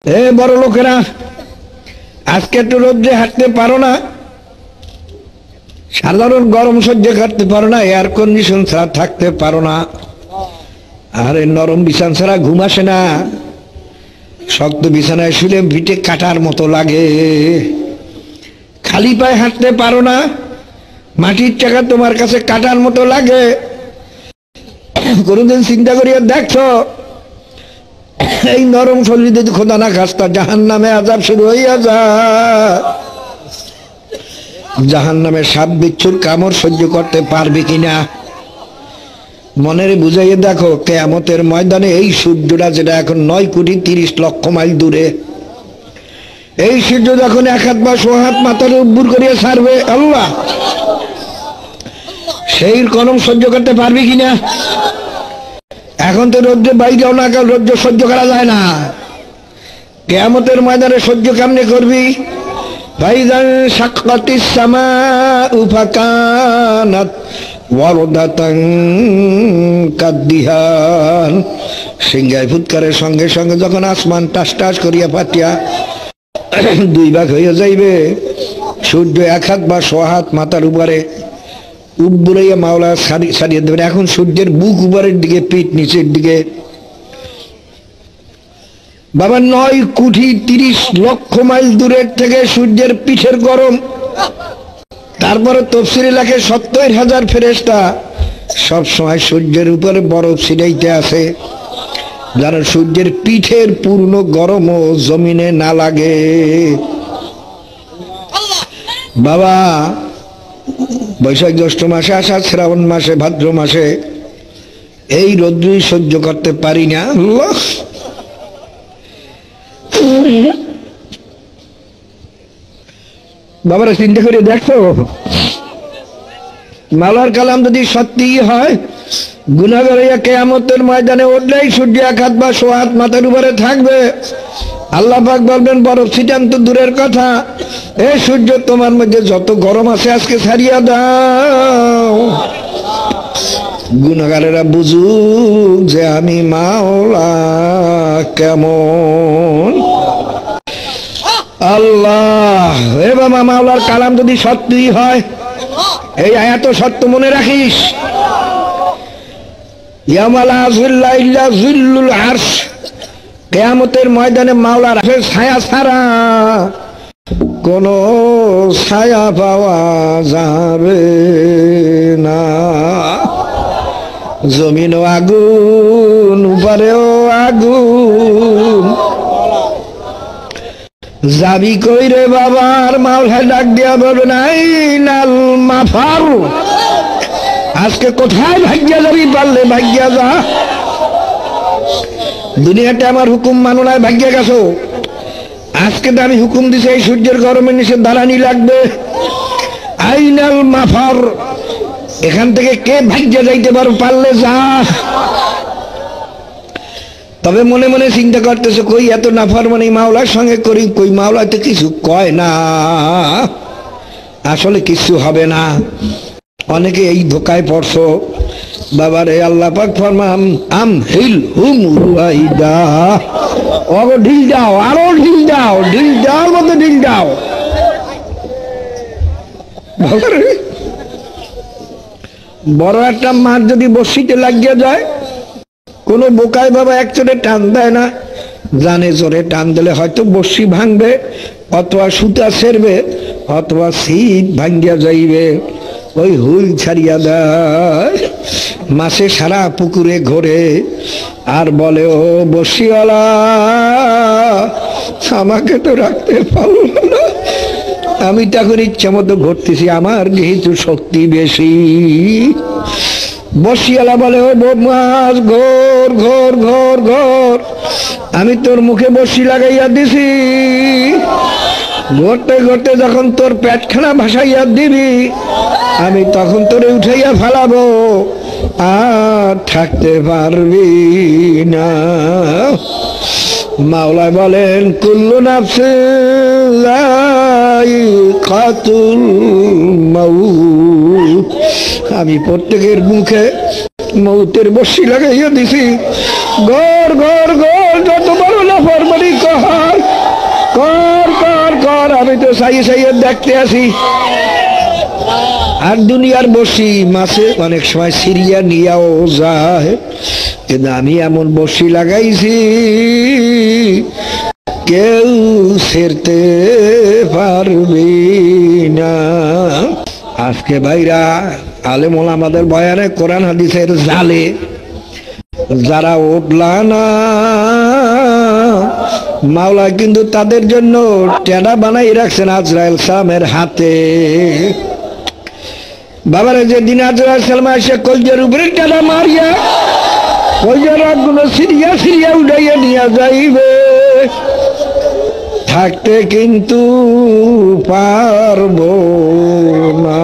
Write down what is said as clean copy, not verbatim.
এ বড় লোকেরা, আজকে একটু রোদ্রে হাঁটতে পারো না, সাধারণ গরম সহ্য করতে পারো না, এয়ার কন্ডিশন ছাড়া থাকতে পারো না, আরে নরম বিছানা ছাড়া ঘুম আসে না, শক্ত বিছানায় শুলে ভিটে কাটার মতো লাগে, খালি পায়ে হাঁটতে পারো না, মাটির চাকা তোমার কাছে কাটার মতো লাগে। কোনদিন চিন্তা করিয়া দেখছো এই নরম শরীর যদি খোদা না খাস্তা জাহান্নামে আযাব শুরু হইয়া যায়, জাহান্নামের সাপ বিচ্ছুর কামড় সহ্য করতে পারবে কিনা মনের বুঝাইয়ে দেখো। কিয়ামতের ময়দানে এই সূর্যটা যেটা এখন 9,30,00,000 মাইল দূরে, এই সূর্য যখন এক হাত বা সো হাত মাথার উপর করিয়া ছাড়বে আল্লাহ, সেই গরম সহ্য করতে পারবি কিনা? এখন তো রোদ্রে বাইরেও না, কাল রোদ্র সহ্য করা যায় না, কিয়ামতের ময়দানে সহ্য কেমনে করবি? ফাইযান শাক্কাতিস সামাউ ফাকানাত ওয়ারদাতান কাদ্দিহান, সিংহায় ফুৎকারের সঙ্গে সঙ্গে যখন আসমান টাস টাস করিয়া ফাটিয়া দুই ভাগ হইয়া যাইবে, সূর্য এক হাত বা সো হাত মাথার উপরে উপরে মাওলা সারিয়ে দেবেন। এখন সূর্যের বুক উপরের দিকে, পিঠ নিচের দিকে, বাবা 9,30,00,000 মাইল দূরের থেকে সূর্যের পিঠের গরম। তারপরে তফসিরে লেখে 70,000 ফেরেশতা সব সময় সূর্যের উপরে বরফ ছিটাইতে আছে, যেন সূর্যের পিঠের পূর্ণ গরমও জমিনে না লাগে। বাবা বৈশাখ জ্যৈষ্ঠ মাসে, আষাঢ় শ্রাবণ মাসে, ভাদ্র মাসে এই রৌদ্রই সহ্য করতে পারি না। আল্লাহ, বাবারা চিন্তা করে দেখো, মাওলার কালাম যদি সত্যি হয়, গুনাহগার হইয়া কিয়ামতের ময়দানে উঠলেই সূর্য এক হাত বা সো হাত মাথার উপরে থাকবে। আল্লাহ পাক বলবেন বরফ ছিটান তো দূরের কথা, এ সূর্য তোমার মধ্যে যত গরম আছে আজকে ছাড়িয়া দাও। গুনাহগারেরা বুঝুক যে আমি মাওলা কেমন। আল্লাহ, এ বাবা, মাওলার কালাম যদি সত্যি হয়, এই আয়াত সত্য মনে রাখিস। ইয়াউমা লা যিল্লা ইল্লা যিল্লুল আরশ, কিয়ামতের ময়দানে মাওলার আরশের ছায়া ছাড়া কোন ছায়া পাওয়া যাবে না। জমিনও আগুন, উপরেও আগুন, যাবি কই রে বাবার? মাওলা ডাক দিয়া বলবেন আইনাল মাফার, আজকে কোথায় ভাগ্যা যাবি? পারলে ভাগ্যা যা, দুনিয়াতে আমার হুকুম মানো না, ভাগ্যা গেছো। আজকে তো আমি হুকুম দিছি এই সূর্যের গরমের নিচে দাঁড়ানি লাগবে। আইনাল মাফার, এখান থেকে কে ভাগ্যা যাইতে পারো? পারলে যা। তবে মনে মনে চিন্তা করতেছে, কই এত নাফরমানি মাওলার সঙ্গে করি, কই মাওলা তো কিছু কয় না, আসলে কিছু হবে না। অনেকে এই ধোকায় পড়ছো বাবারে। আল্লাহ পাক ফরমান আম হিল হুম রুয়াইদা, ওগো ঢিল দাও, আরো ঢিল দাও, ঢিল দেওয়ার মতো ঢিল দাও। বড় একটা মাছ যদি বড়শিতে লাগিয়ে যায়, কোন বোকায় বাবা এক চোরে টান দেয় না, জানে জোরে টান দিলে হয়তো বড়শি ভাঙবে, অথবা সুতা ছেড়বে, অথবা ছিপ ভাঙ্গিয়া যাইবে, ওই হুইল ছাড়িয়া দেয়। মাছে সারা পুকুরে ঘোরে আর বলে, ও বড়শিওয়ালা, আমাকে তো রাখতে পারল না, আমি তখন ইচ্ছা মতো ঘুরতেছি, আমার যেহেতু শক্তি বেশি। বড়শিওয়ালা বলে, ও মাছ ঘোর ঘোর ঘোর ঘোর, আমি তোর মুখে বড়শি লাগাইয়া দিছি, ঘুরতে ঘুরতে যখন তোর পেটখানা ভাসাইয়া দিবি, আমি তখন তোরে উঠাইয়া ফেলাবো, আর থাকতে পারবি না। মাওলা বলেন কুল্লু নাফসিন যায়িকাতুল মাউত, আমি প্রত্যেকের মুখে মৌতের বর্ষি লাগাইয়া দিছি। ঘর ঘর ঘর, যত বড় নাফরমানি কর, আমি তো সাইয়ে সাইয়ে দেখতে আসি। আর দুনিয়ার বসি মাছে অনেক সময় সিরিয়া নিয়েও যায়, কিন্তু আমি এমন বসি লাগাইছি কেউ ছেড়তে পারবি না। আজকে ভাইরা আলেম ওলামাদের বয়ানে কোরআন হাদিসের জালে যারা উঠলা না, মাওলা কিন্তু তাদের জন্য টেডা বানাই রাখছেন আজরাইল সালামের হাতে। বাবারে যেদিন আজরাইল সালাম এসে কলজার উপরে টেডা মারিয়া কলজার রাতগুলো সিরিয়া সিরিয়া উঠাইয়া নিয়ে যাইবে, থাকতে কিন্তু পারবো না।